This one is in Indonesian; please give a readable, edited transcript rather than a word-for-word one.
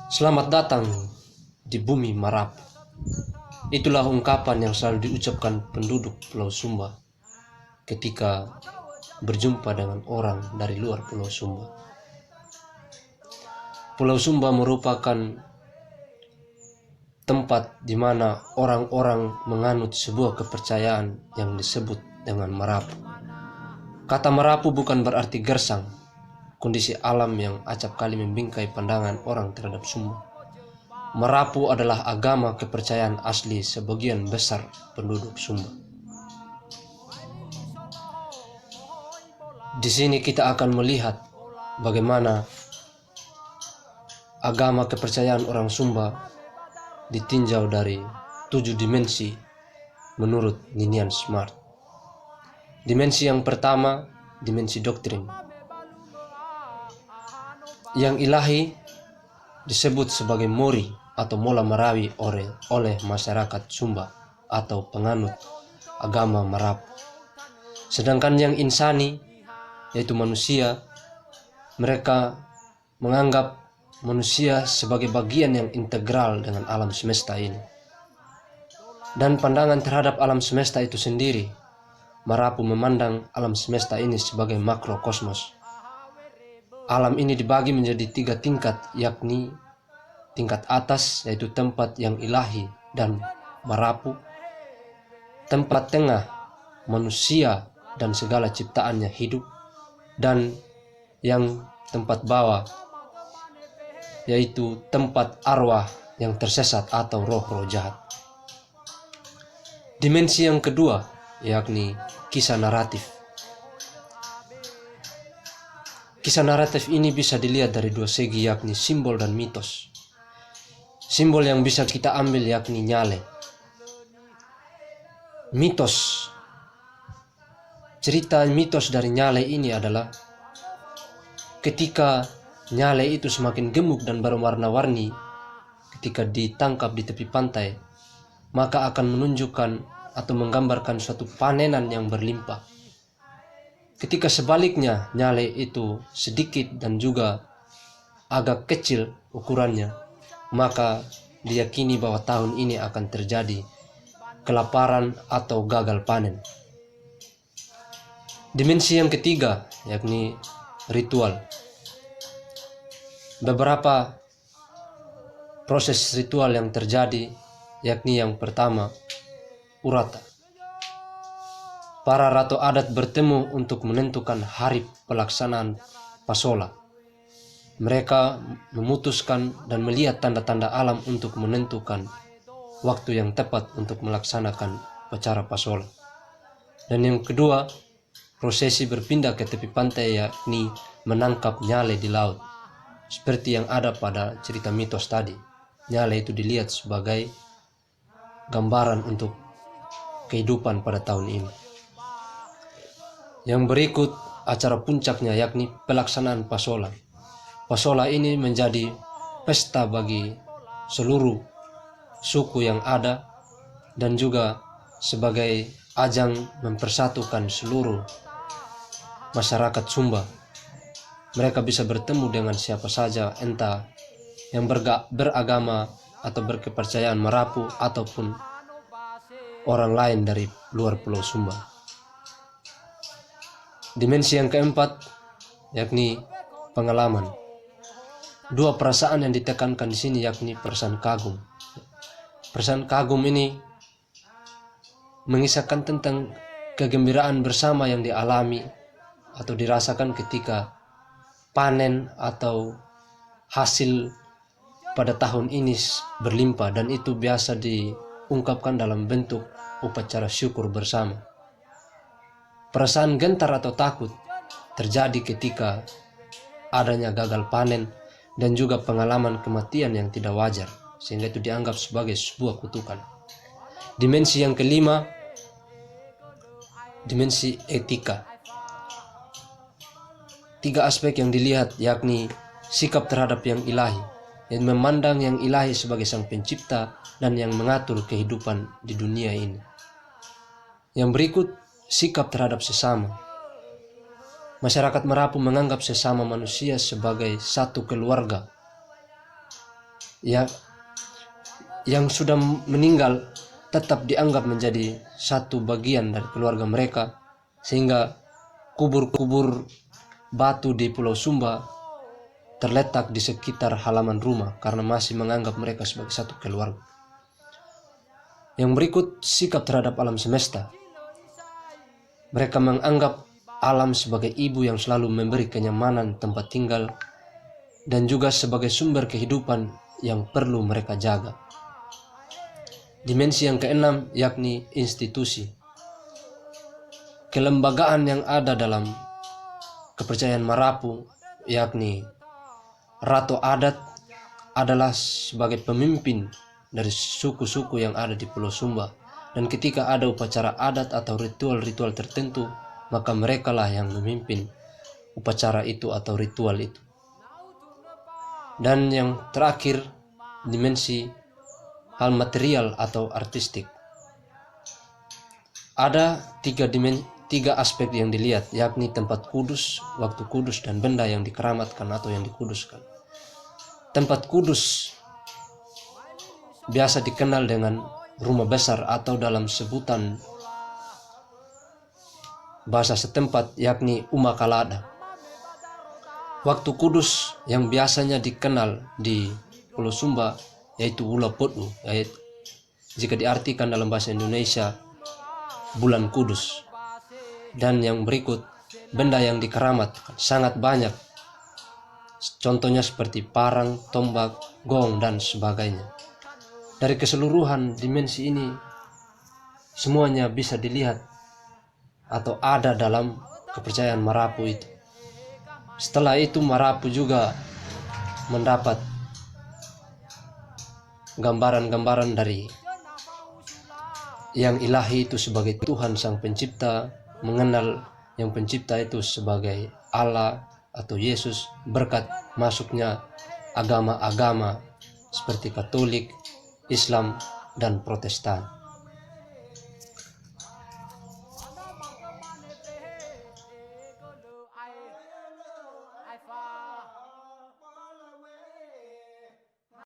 Selamat datang di bumi Marapu. Itulah ungkapan yang selalu diucapkan penduduk Pulau Sumba ketika berjumpa dengan orang dari luar Pulau Sumba. Pulau Sumba merupakan tempat di mana orang-orang menganut sebuah kepercayaan yang disebut dengan Marapu. Kata Marapu bukan berarti gersang, kondisi alam yang acap kali membingkai pandangan orang terhadap Sumba. Marapu adalah agama kepercayaan asli sebagian besar penduduk Sumba. Di sini kita akan melihat bagaimana agama kepercayaan orang Sumba ditinjau dari 7 dimensi menurut Ninian Smart. Dimensi yang pertama, dimensi doktrin. Yang ilahi disebut sebagai Mori atau Mola Marawi oleh masyarakat Sumba atau penganut agama Marapu. Sedangkan yang insani, yaitu manusia, mereka menganggap manusia sebagai bagian yang integral dengan alam semesta ini. Dan pandangan terhadap alam semesta itu sendiri, Marapu memandang alam semesta ini sebagai makrokosmos. Alam ini dibagi menjadi 3 tingkat, yakni tingkat atas yaitu tempat yang ilahi dan Marapu, tempat tengah manusia dan segala ciptaannya hidup, dan yang tempat bawah yaitu tempat arwah yang tersesat atau roh-roh jahat. Dimensi yang kedua yakni kisah naratif. Kisah naratif ini bisa dilihat dari 2 segi, yakni simbol dan mitos. Simbol yang bisa kita ambil yakni Nyale. Mitos. Cerita mitos dari Nyale ini adalah ketika Nyale itu semakin gemuk dan berwarna-warni ketika ditangkap di tepi pantai, maka akan menunjukkan atau menggambarkan suatu panenan yang berlimpah. Ketika sebaliknya Nyale itu sedikit dan juga agak kecil ukurannya, maka diyakini bahwa tahun ini akan terjadi kelaparan atau gagal panen. Dimensi yang ketiga yakni ritual. Beberapa proses ritual yang terjadi, yakni yang pertama, urata. Para ratu adat bertemu untuk menentukan hari pelaksanaan pasola. Mereka memutuskan dan melihat tanda-tanda alam untuk menentukan waktu yang tepat untuk melaksanakan upacara pasola. Dan yang kedua, prosesi berpindah ke tepi pantai, yakni menangkap Nyale di laut. Seperti yang ada pada cerita mitos tadi, Nyale itu dilihat sebagai gambaran untuk kehidupan pada tahun ini. Yang berikut acara puncaknya yakni pelaksanaan pasola. Pasola ini menjadi pesta bagi seluruh suku yang ada dan juga sebagai ajang mempersatukan seluruh masyarakat Sumba. Mereka bisa bertemu dengan siapa saja, entah yang beragama atau berkepercayaan Marapu ataupun orang lain dari luar Pulau Sumba. Dimensi yang keempat yakni pengalaman. 2 perasaan yang ditekankan di sini yakni perasaan kagum. Perasaan kagum ini mengisahkan tentang kegembiraan bersama yang dialami atau dirasakan ketika panen atau hasil pada tahun ini berlimpah, dan itu biasa diungkapkan dalam bentuk upacara syukur bersama. Perasaan gentar atau takut terjadi ketika adanya gagal panen dan juga pengalaman kematian yang tidak wajar, sehingga itu dianggap sebagai sebuah kutukan. Dimensi yang kelima, dimensi etika. 3 aspek yang dilihat yakni sikap terhadap yang ilahi, yang memandang yang ilahi sebagai sang pencipta dan yang mengatur kehidupan di dunia ini. Yang berikut, sikap terhadap sesama. Masyarakat Marapu menganggap sesama manusia sebagai satu keluarga. ya yang sudah meninggal tetap dianggap menjadi satu bagian dari keluarga mereka, sehingga kubur-kubur batu di Pulau Sumba terletak di sekitar halaman rumah karena masih menganggap mereka sebagai satu keluarga. Yang berikut, sikap terhadap alam semesta. Mereka menganggap alam sebagai ibu yang selalu memberi kenyamanan tempat tinggal dan juga sebagai sumber kehidupan yang perlu mereka jaga. Dimensi yang keenam yakni institusi. Kelembagaan yang ada dalam kepercayaan Marapu yakni ratu adat adalah sebagai pemimpin dari suku-suku yang ada di Pulau Sumba, dan ketika ada upacara adat atau ritual-ritual tertentu, maka merekalah yang memimpin upacara itu atau ritual itu. Dan yang terakhir, dimensi hal material atau artistik. Ada tiga aspek yang dilihat, yakni tempat kudus, waktu kudus, dan benda yang dikeramatkan atau yang dikuduskan. Tempat kudus biasa dikenal dengan rumah besar atau dalam sebutan bahasa setempat yakni Uma Kalada. Waktu kudus yang biasanya dikenal di Pulau Sumba yaitu Wula Podu, yaitu jika diartikan dalam bahasa Indonesia bulan kudus. Dan yang berikut, benda yang dikeramatkan sangat banyak, contohnya seperti parang, tombak, gong, dan sebagainya. Dari keseluruhan dimensi ini, semuanya bisa dilihat atau ada dalam kepercayaan Marapu itu. Setelah itu Marapu juga mendapat gambaran-gambaran dari yang ilahi itu sebagai Tuhan Sang Pencipta, mengenal yang pencipta itu sebagai Allah atau Yesus berkat masuknya agama-agama seperti Katolik, Islam, dan Protestan.